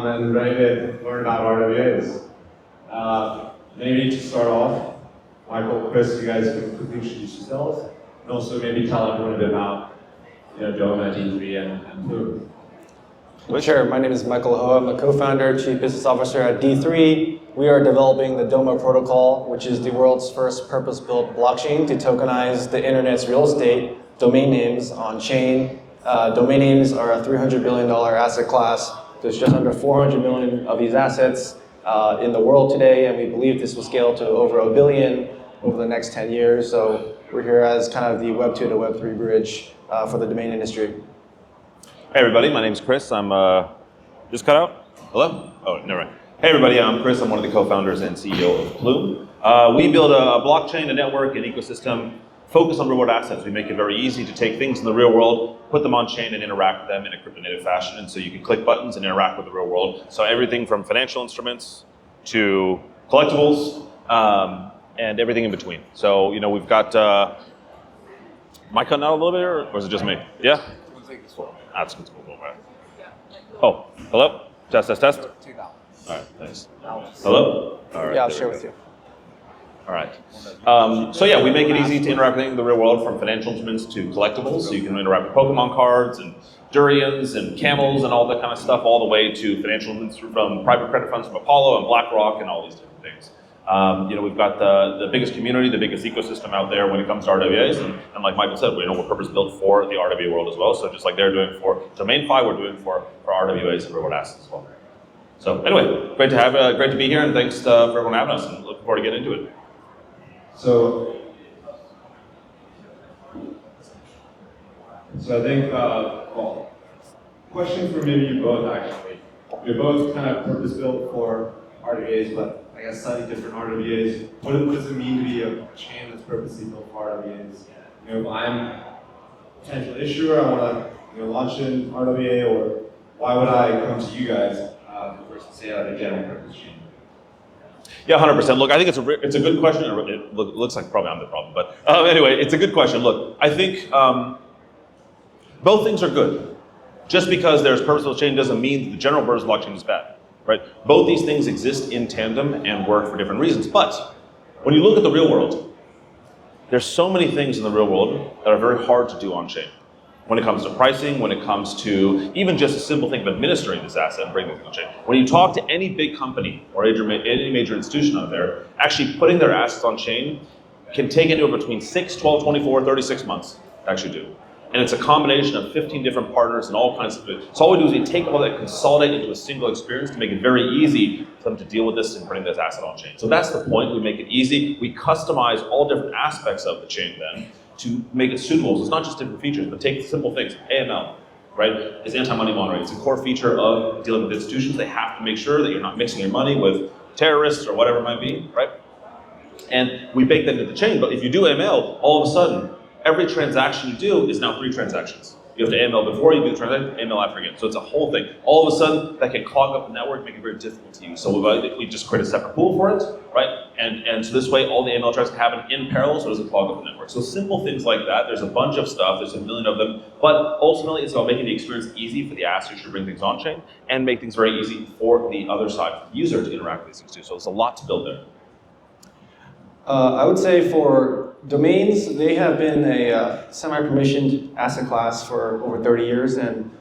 and ready to learn about RWAs. Maybe to start off, Michael, Chris, you guys can quickly introduce yourselves, and also maybe tell everyone a bit about Doma, D3, and Plume. Sure, my name is Michael Ho. I'm a co-founder, chief business officer at D3. We are developing the Doma protocol, which is the world's first purpose-built blockchain to tokenize the internet's real estate domain names on chain. Domain names are a $300 billion asset class. There's just under 400 million of these assets in the world today, and we believe this will scale to over $1 billion over the next 10 years. So we're here as kind of the Web 2 to Web 3 bridge for the domain industry. Hey everybody, my name's Chris. I'm just cut out? Hello? Oh, never mind. Hey everybody, I'm Chris. I'm one of the co-founders and CEO of Plume. We build a blockchain, a network, an ecosystem focused on real-world assets. We make it very easy to take things in the real world, put them on chain, and interact with them in a crypto-native fashion. And so you can click buttons and interact with the real world. So everything from financial instruments to collectibles and everything in between. So we've got. Am I cutting out a little bit, or is it just me? Yeah. That's good. Oh, hello? Test. All right, thanks. Hello? All right. Yeah, I'll share with you. All right. So yeah, we make it easy to interact with the real world, from financial instruments to collectibles. So you can interact with Pokemon cards and durians and camels and all that kind of stuff, all the way to financial instruments from private credit funds from Apollo and BlackRock and all these different things. We've got the biggest community, the biggest ecosystem out there when it comes to RWAs, and like Michael said, we're purpose-built for the RWA world as well. So just like they're doing for DomainFi, we're doing for RWAs and real-world assets as well. So anyway, great to be here, and thanks for everyone having us, and looking forward to getting into it. So I think, question for maybe you both actually. You're both kind of purpose-built for RWAs, but I guess slightly different RWAs. What does it mean to be a chain that's purposely built for RWAs? If I'm a potential issuer, I want to launch an RWA, or why would I come to you guys versus say a general purpose chain? Yeah, 100%. Look, I think it's a good question. It looks like probably I'm the problem, but anyway, it's a good question. Look, I think both things are good. Just because there's purpose-built chain doesn't mean that the general purpose blockchain is bad, right? Both these things exist in tandem and work for different reasons. But when you look at the real world, there's so many things in the real world that are very hard to do on chain. When it comes to pricing, when it comes to even just a simple thing of administering this asset and bringing it on chain. When you talk to any big company or any major institution out there, actually putting their assets on chain can take anywhere between 6, 12, 24, 36 months to actually do. And it's a combination of 15 different partners and all kinds of it. So all we do is we take all that, consolidate into a single experience to make it very easy for them to deal with this and bring this asset on chain. So that's the point. We make it easy. We customize all different aspects of the chain then to make it suitable. So it's not just different features, but take simple things. AML, right? It's anti-money laundering. It's a core feature of dealing with institutions. They have to make sure that you're not mixing your money with terrorists or whatever it might be, right? And we bake that into the chain. But if you do AML, all of a sudden, every transaction you do is now 3 transactions. You have to AML before you do the transaction, AML after again. So it's a whole thing. All of a sudden, that can clog up the network, make it very difficult to use. So we just create a separate pool for it, right? And so this way, all the AML transactions happen in parallel, so it doesn't clog up the network. So simple things like that. There's a bunch of stuff. There's a million of them. But ultimately, it's about making the experience easy for the assets to bring things on chain, and make things very easy for the other side, for the user, to interact with these things too. So it's a lot to build there. I would say for domains, they have been a semi-permissioned asset class for over 30 years, and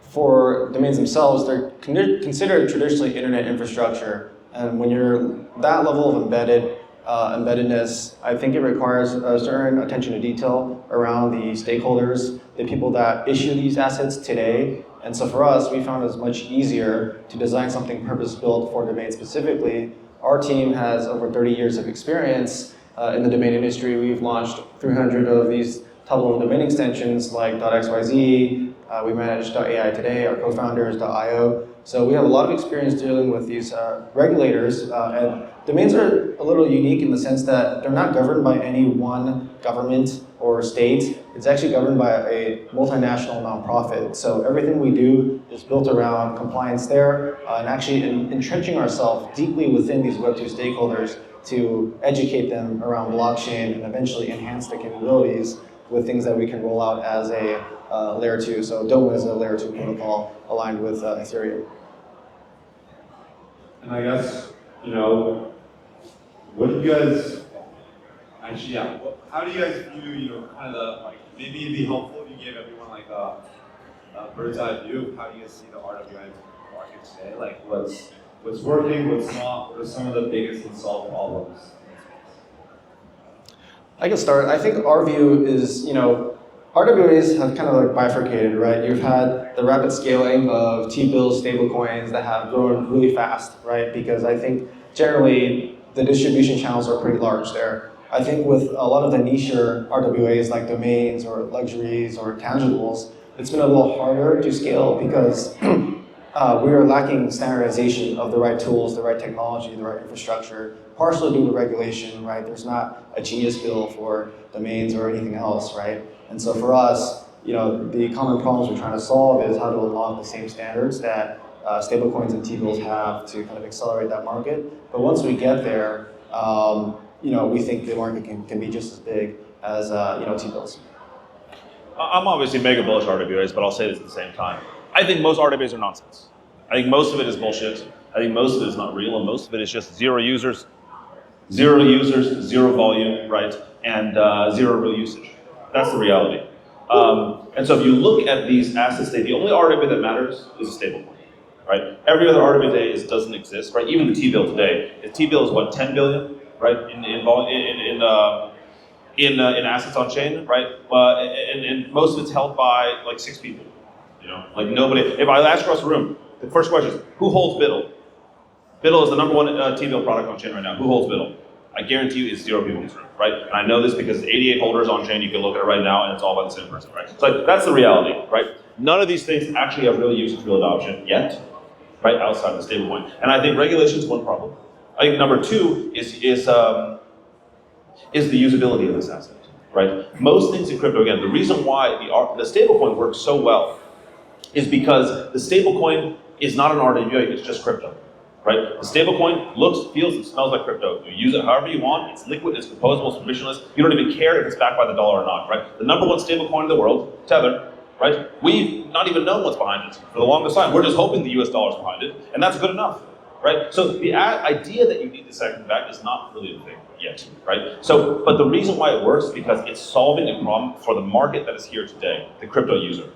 for domains themselves, they're considered traditionally internet infrastructure. And when you're that level of embeddedness, I think it requires a certain attention to detail around the stakeholders, the people that issue these assets today. And so for us, we found it was much easier to design something purpose-built for domains specifically. Our team has over 30 years of experience in the domain industry. We've launched 300 of these top-level domain extensions like .xyz. We manage .ai today, our co-founders, .io. So we have a lot of experience dealing with these regulators. And domains are a little unique in the sense that they're not governed by any one government or state. It's actually governed by a multinational nonprofit. So everything we do is built around compliance there and actually entrenching ourselves deeply within these Web2 stakeholders to educate them around blockchain and eventually enhance the capabilities with things that we can roll out as a layer 2. So Doma is a layer 2 protocol aligned with Ethereum. And I guess, you know, what do you guys, actually, yeah, how do you guys view, you know, kind of the, like, maybe it'd be helpful if you gave everyone like a bird's eye view of how do you guys see the RWA market today? Like, what's working, what's not, what are some of the biggest unsolved problems? I can start. I think our view is, you know, RWAs have kind of like bifurcated, right? You've had the rapid scaling of T-bills, stablecoins that have grown really fast, right? Because I think generally the distribution channels are pretty large there. I think with a lot of the niche RWAs like domains or luxuries or tangibles, it's been a little harder to scale because we are lacking standardization of the right tools, the right technology, the right infrastructure, partially due to regulation, right? There's not a genius bill for domains or anything else, right? And so for us, you know, the common problems we're trying to solve is how to unlock the same standards that stablecoins and T-bills have to kind of accelerate that market. But once we get there, you know, we think the market can be just as big as you know, T-bills. I'm obviously mega bullish RWAs, but I'll say this at the same time. I think most RWAs are nonsense. I think most of it is bullshit. I think most of it is not real, and most of it is just zero users, zero volume, right, and zero real usage. That's the reality. And so if you look at these assets today, the only RWA that matters is a stablecoin, right? Every other RWA today doesn't exist, right? Even the T-bill today, the T-bill is what, 10 billion, right, in assets on chain, right? And most of it's held by like 6 people. You know, like nobody. If I ask across the room, the first question is, who holds Biddle? Biddle is the #1 T-bill product on chain right now. Who holds Biddle? I guarantee you it's 0 people in this room, right? And I know this because 88 holders on chain, you can look at it right now and it's all by the same person, right? So like, that's the reality, right? None of these things actually have real usage, real adoption yet, right, outside of the stablecoin. And I think regulation is one problem. I think number 2 is the usability of this asset, right? Most things in crypto, again, the reason why the stablecoin works so well is because the stablecoin is not an RWA, it's just crypto. Right? The stablecoin looks, feels, and smells like crypto. You use it however you want. It's liquid, it's composable, it's permissionless. You don't even care if it's backed by the dollar or not. Right? The #1 stablecoin in the world, Tether. Right? We've not even known what's behind it for the longest time. We're just hoping the US dollar is behind it, and that's good enough. Right? So the idea that you need the second back is not really a thing yet. Right? So, but the reason why it works is because it's solving a problem for the market that is here today, the crypto user.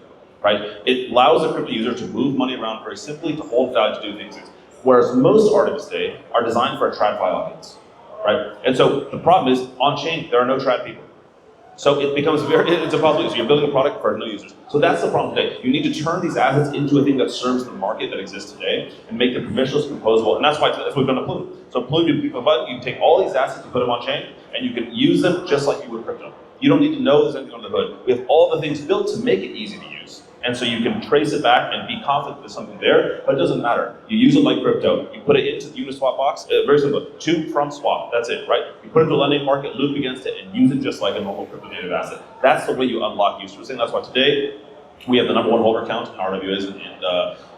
Right? It allows the crypto user to move money around very simply, to hold value, to do things. Whereas most RWAs today are designed for a TradFi audience, right? And so the problem is, on chain, there are no trad people. So it becomes it's impossible. So you're building a product for no users. So that's the problem today. You need to turn these assets into a thing that serves the market that exists today and make them permissionless, composable. And that's why we've done a Plume. So Plume, you take all these assets, you put them on chain, and you can use them just like you would crypto. You don't need to know there's anything under the hood. We have all the things built to make it easy to use. And so you can trace it back and be confident there's something there, but it doesn't matter. You use it like crypto. You put it into the Uniswap box, very simple, to from swap, that's it, right? You put it into a lending market, loop against it, and use it just like a normal crypto native asset. That's the way you unlock users. And that's why today, we have the #1 holder count in RWAs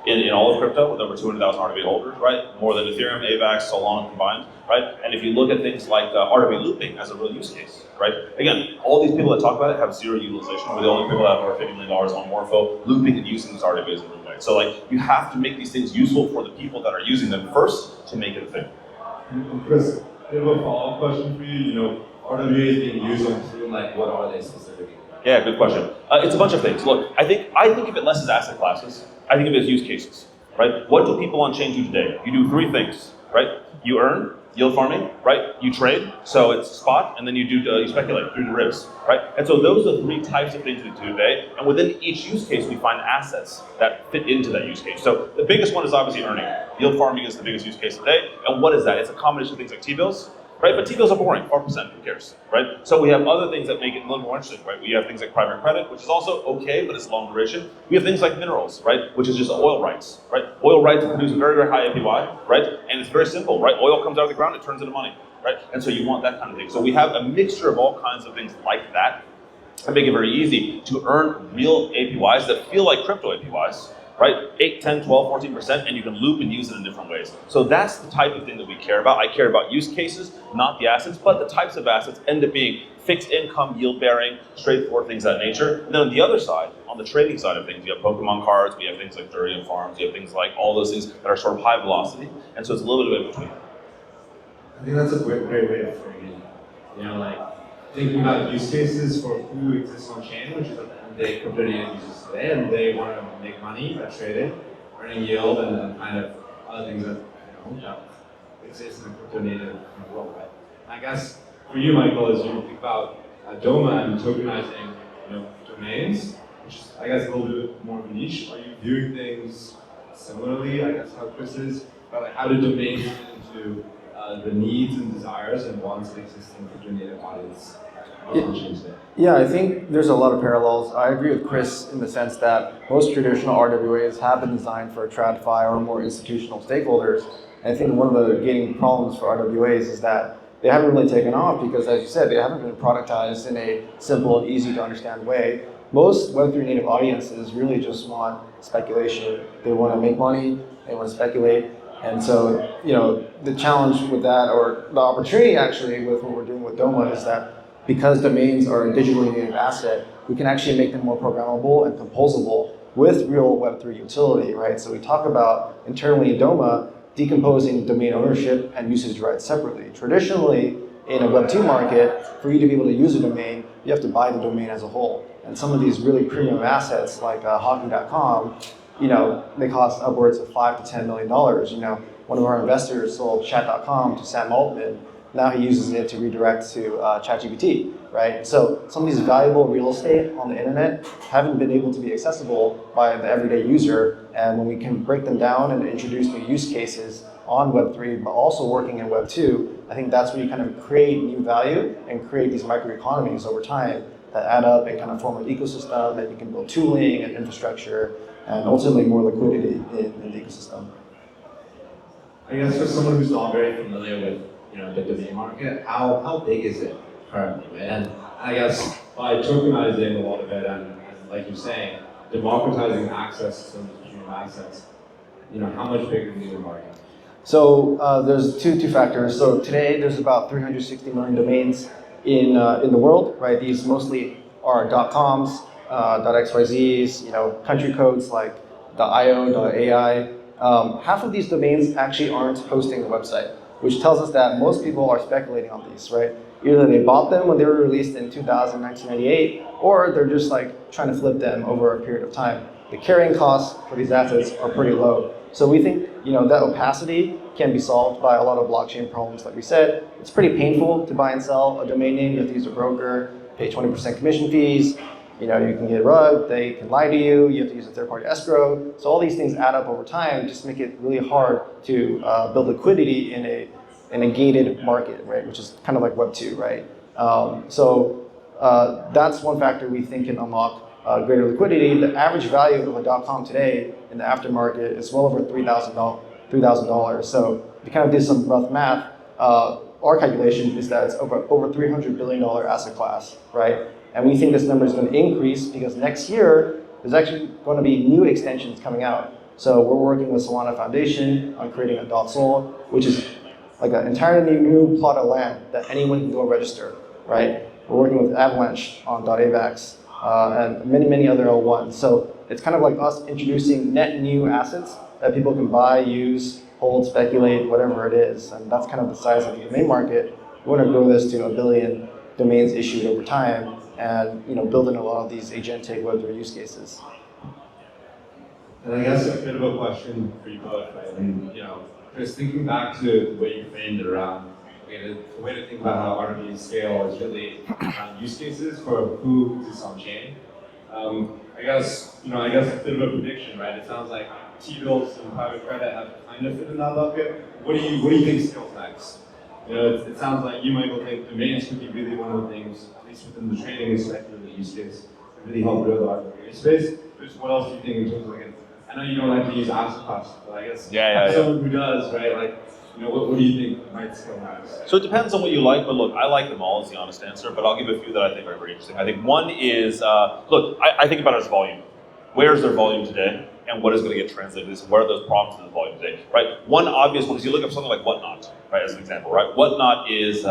in all of crypto, with over 200,000 RWA holders, right? More than Ethereum, AVAX, Solana combined, right? And if you look at things like RWA looping as a real use case, right? Again, all these people that talk about it have zero utilization. We're the only people that have over $50 million on Morpho looping and using these RWAs in a real way. So like, you have to make these things useful for the people that are using them first to make it a thing. And Chris, I have a follow-up question for you. You know, RWAs being used on Plume, like what are they specifically? Yeah, good question. It's a bunch of things. Look, I think of it less as asset classes. I think of it as use cases, right? What do people on chain do today? You do 3 things, right? You earn, yield farming, right? You trade, so it's spot, and then you speculate through derivatives, right? And so those are 3 types of things we do today. And within each use case, we find assets that fit into that use case. So the biggest one is obviously earning. Yield farming is the biggest use case today. And what is that? It's a combination of things like T-bills, right? But T-bills are boring, 4%, who cares, right? So we have other things that make it a little more interesting, right? We have things like private credit, which is also okay, but it's long duration. We have things like minerals, right? Which is just oil rights, right? Oil rights produce a very, very high APY, right? And it's very simple, right? Oil comes out of the ground, it turns into money, right? And so you want that kind of thing. So we have a mixture of all kinds of things like that and make it very easy to earn real APYs that feel like crypto APYs, right? 8, 10, 12, 14%, and you can loop and use it in different ways. So that's the type of thing that we care about. I care about use cases, not the assets, but the types of assets end up being fixed income, yield bearing, straightforward things of that nature. And then on the other side, on the trading side of things, you have Pokemon cards, we have things like Durian Farms, you have things like all those things that are sort of high velocity. And so it's a little bit in between. I think that's a great way of framing it. You know, like thinking about use cases for who exists on chain, which is at the end of the day crypto data users today, and they want to make money by trading, earning yield, and then kind of other things that exist in the crypto native kind of world, right? I guess for you, Michael, as you think about DOMA and tokenizing, domains, which is, I guess, a little bit more of a niche. Are you viewing things similarly? I guess how Chris is, but like how do domains fit into the needs and desires and wants of existing crypto native audience? Yeah, I think there's a lot of parallels. I agree with Chris in the sense that most traditional RWAs have been designed for TradFi or more institutional stakeholders. And I think one of the gating problems for RWAs is that they haven't really taken off because, as you said, they haven't been productized in a simple and easy to understand way. Most Web3 native audiences really just want speculation. They want to make money, they want to speculate. And so, the challenge with that, or the opportunity actually with what we're doing with DOMA, is that because domains are a digitally native asset, we can actually make them more programmable and composable with real Web3 utility, right? So we talk about internally in DOMA decomposing domain ownership and usage rights separately. Traditionally, in a Web2 market, for you to be able to use a domain, you have to buy the domain as a whole. And some of these really premium assets like hockey.com, they cost upwards of $5 to $10 million. One of our investors sold chat.com to Sam Altman. Now he uses it to redirect to ChatGPT, right? So some of these valuable real estate on the internet haven't been able to be accessible by the everyday user. And when we can break them down and introduce new use cases on Web3, but also working in Web2, I think that's where you kind of create new value and create these microeconomies over time that add up and kind of form an ecosystem that you can build tooling and infrastructure and ultimately more liquidity in the ecosystem. I guess for someone who's not very familiar with the domain market, how big is it currently? And I guess by tokenizing a lot of it and like you're saying, democratizing access to some of these premium assets, how much bigger is the market? So there's two factors. So today there's about 360 million domains in the world, right? These mostly are .coms, .xyzs, country codes like .io, .ai. Half of these domains actually aren't hosting the website, which tells us that most people are speculating on these, right? Either they bought them when they were released in 1998, or they're just like trying to flip them over a period of time. The carrying costs for these assets are pretty low. So we think that opacity can be solved by a lot of blockchain problems. Like we said, it's pretty painful to buy and sell a domain name. You have to use a broker, pay 20% commission fees. You can get rugged, they can lie to you, you have to use a third-party escrow. So all these things add up over time, just make it really hard to build liquidity in a gated market, right? Which is kind of like Web2, right? So that's one factor we think can unlock greater liquidity. The average value of a .com today in the aftermarket is well over $3,000. So if you kind of do some rough math, our calculation is that it's over $300 billion asset class, right? And we think this number is going to increase because next year, there's actually going to be new extensions coming out. So we're working with Solana Foundation on creating a .sol, which is like an entirely new plot of land that anyone can go register, right? We're working with Avalanche on .avax and many other L1s. So it's kind of like us introducing net new assets that people can buy, use, hold, speculate, whatever it is. And that's kind of the size of the domain market. We want to grow this to 1 billion domains issued over time, and build in a lot of these agentic Web3 use cases. And I guess a bit of a question for you both, right? And just thinking back to the way you framed it around, the way to think about how RWAs scale is really use cases for who exists on chain. I guess a bit of a prediction, right? It sounds like T-bills and private credit have kind of fit in that bucket. What do you think scales next? It sounds like you, Michael, think domains could be really one of the things, at least within the trading and speculative use case, to really help grow the RWA space. Just what else do you think in terms of I know you don't like to use asset classes, but I guess someone who does, right? What do you think might scale next? So it depends on what you like, but look, I like them all is the honest answer, but I'll give a few that I think are very interesting. I think one is, I think about it as volume. Where is their volume today? And what is going to get translated to this? What are those problems in the volume today, right? One obvious one is you look up something like Whatnot, right, as an example, right? Whatnot is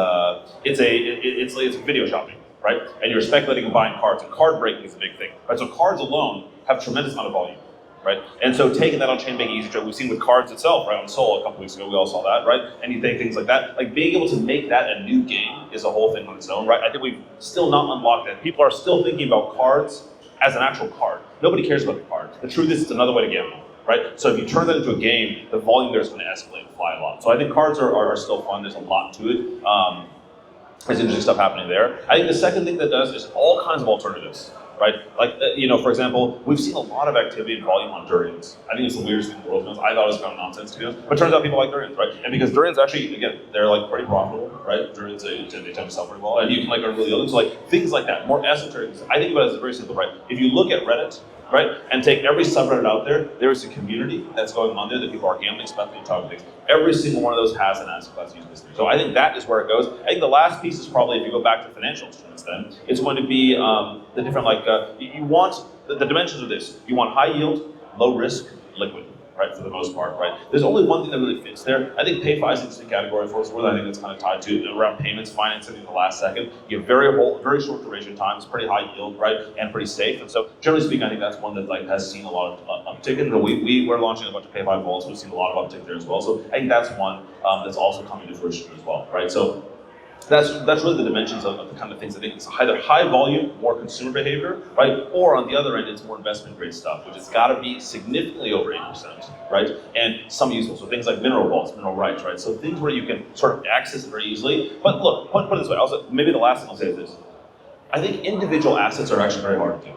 it's video shopping, right? And you're speculating and buying cards, and card breaking is a big thing, right? So cards alone have a tremendous amount of volume, right? And so taking that on chain, making it easier, we've seen with cards itself, right? On Sol a couple weeks ago, we all saw that, right? And you think things like that, like being able to make that a new game is a whole thing on its own, right? I think we've still not unlocked that. People are still thinking about cards as an actual card. Nobody cares about the card. The truth is, it's another way to gamble, right? So if you turn that into a game, the volume there is going to escalate and fly a lot. So I think cards are still fun. There's a lot to it. There's interesting stuff happening there. I think the second thing that does is all kinds of alternatives, right? Like, for example, we've seen a lot of activity and volume on durians. I think it's the weirdest thing in the world. I thought it was kind of nonsense, to be honest. But it turns out people like durians, right? And because durians actually, again, they're like pretty profitable, right? Durians, they tend to sell pretty well. And you can like earn really yield. So like things like that, more esoteric. I think about it as very simple, right? If you look at Reddit, right, and take every subreddit out there, there is a community that's going on there that people are gambling, speculating, talking things. Every single one of those has an asset class using this thing. So I think that is where it goes. I think the last piece is probably, if you go back to financial instruments then, it's going to be the different, you want, the dimensions of this. You want high yield, low risk, liquid, right, for the most part, right? There's only one thing that really fits there. I think PayFi is an interesting category for us, where I think it's kind of tied to around payments, financing in the last second. You have very short duration time, it's pretty high yield, right, and pretty safe. And so generally speaking, I think that's one that like has seen a lot of uptick. And we're launching a bunch of PayFi vaults. We've seen a lot of uptick there as well. So I think that's one that's also coming to fruition as well, right? So that's really the dimensions of the kind of things. I think it's either high volume, more consumer behavior, right? Or on the other end, it's more investment grade stuff, which has got to be significantly over 8%, right? And some useful, so things like mineral vaults, mineral rights, right? So things where you can sort of access it very easily. But look, put it this way, also, maybe the last thing I'll say is this. I think individual assets are actually very hard to do.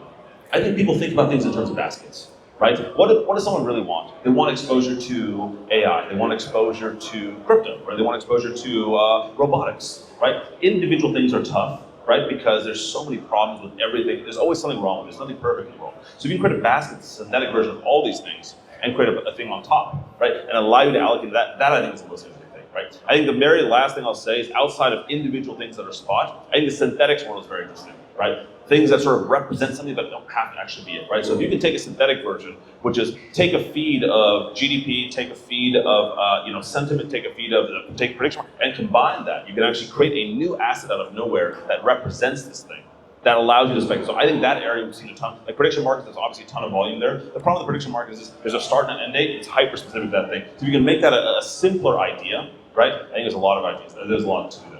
I think people think about things in terms of baskets, right? What does someone really want? They want exposure to AI. They want exposure to crypto, right? They want exposure to robotics, right? Individual things are tough, right? Because there's so many problems with everything. There's always something wrong. There's nothing perfect in the world. So if you can create a basket, synthetic version of all these things, and create a thing on top, right? And allow you to allocate that I think is the most interesting thing, right? I think the very last thing I'll say is outside of individual things that are spot, I think the synthetics world is very interesting, right? Things that sort of represent something but don't have to actually be it, right? So if you can take a synthetic version, which is take a feed of GDP, take a feed of sentiment, take a feed of take prediction, and combine that, you can actually create a new asset out of nowhere that represents this thing, that allows you to speculate. So I think that area we've seen a ton. Like prediction markets, there's obviously a ton of volume there. The problem with the prediction market is there's a start and an end date. It's hyper specific to that thing. So if you can make that a simpler idea, right? I think there's a lot of ideas there. There's a lot to do there.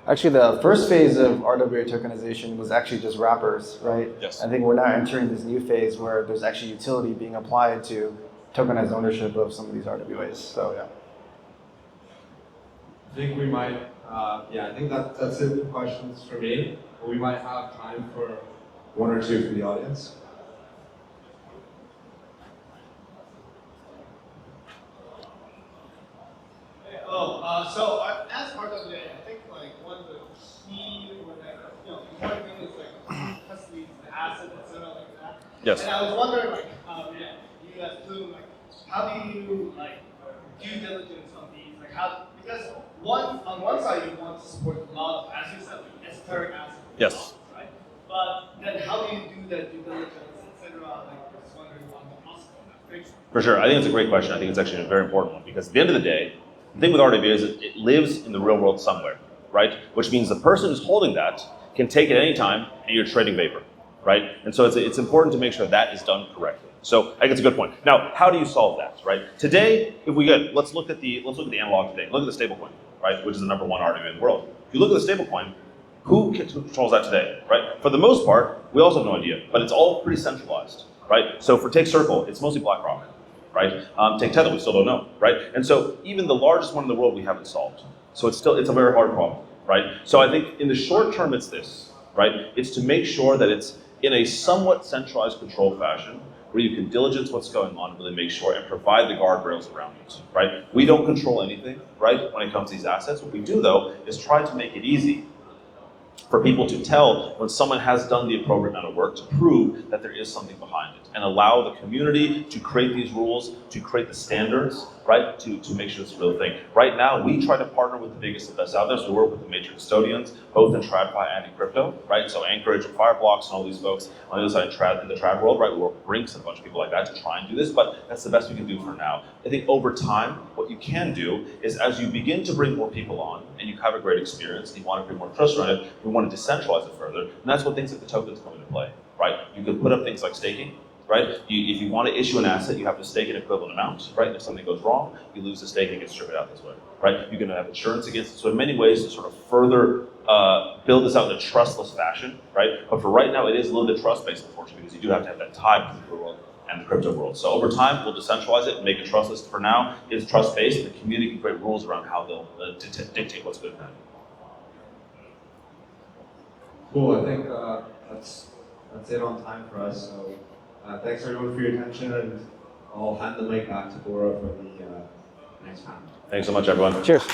Actually, the first phase of RWA tokenization was actually just wrappers, right? Yes. I think we're now entering this new phase where there's actually utility being applied to tokenized ownership of some of these RWAs. So yeah. I think we might, I think that's it for questions for me. We might have time for one or two from the audience. So as part of it, I think like one of the key important things is like custody the asset, etc. like that. Yes. And I was wondering you as Plume, like how do you like due diligence on these? Like because on one side you want to support a lot of, as you said, like esoteric assets. Yes. Right? But then how do you do that due diligence, etc. Like just wondering on the process of that. Thanks. For sure. I think it's a great question. I think it's actually a very important one because at the end of the day, the thing with RWA is it lives in the real world somewhere, right? Which means the person who's holding that can take it any time and you're trading vapor, right? And so it's important to make sure that is done correctly. So I think it's a good point. Now, how do you solve that, right? Today, if we get, let's look at the analog today. Look at the stablecoin, right? Which is the number one RWA in the world. If you look at the stablecoin, who controls that today, right? For the most part, we also have no idea, but it's all pretty centralized, right? So take Circle, it's mostly BlackRock. Right? Take Tether, we still don't know, right? And so even the largest one in the world we haven't solved. So it's a very hard problem, right? So I think in the short term it's this, right? It's to make sure that it's in a somewhat centralized control fashion where you can diligence what's going on and really make sure and provide the guardrails around it, right? We don't control anything, right, when it comes to these assets. What we do though is try to make it easy for people to tell when someone has done the appropriate amount of work to prove that there is something behind it and allow the community to create these rules, to create the standards, right, to make sure it's a real thing. Right now, we try to partner with the biggest and best out there, so we work with the major custodians, both in TradFi and in crypto, right? So Anchorage and Fireblocks and all these folks on the other side in the trad world, right? We work with Brinks and a bunch of people like that to try and do this, but that's the best we can do for now. I think over time, what you can do is as you begin to bring more people on and you have a great experience and you want to bring more trust around it, We want to decentralize it further, and that's what things like the tokens come into play, right? You could put up things like staking, right? If you want to issue an asset, you have to stake an equivalent amount, right? If something goes wrong, you lose the stake and it gets distributed out this way, right? You're going to have insurance against it. So in many ways to sort of further build this out in a trustless fashion, right? But for right now, it is a little bit trust-based, unfortunately, because you do have to have that tie between the real world and the crypto world. So over time, we'll decentralize it and make it trustless. For now, it's trust-based, and the community can create rules around how they'll dictate what's good and bad. Cool. I think that's it on time for us. So thanks everyone for your attention, and I'll hand the mic back to Bora for the next panel. Thanks so much, everyone. Cheers.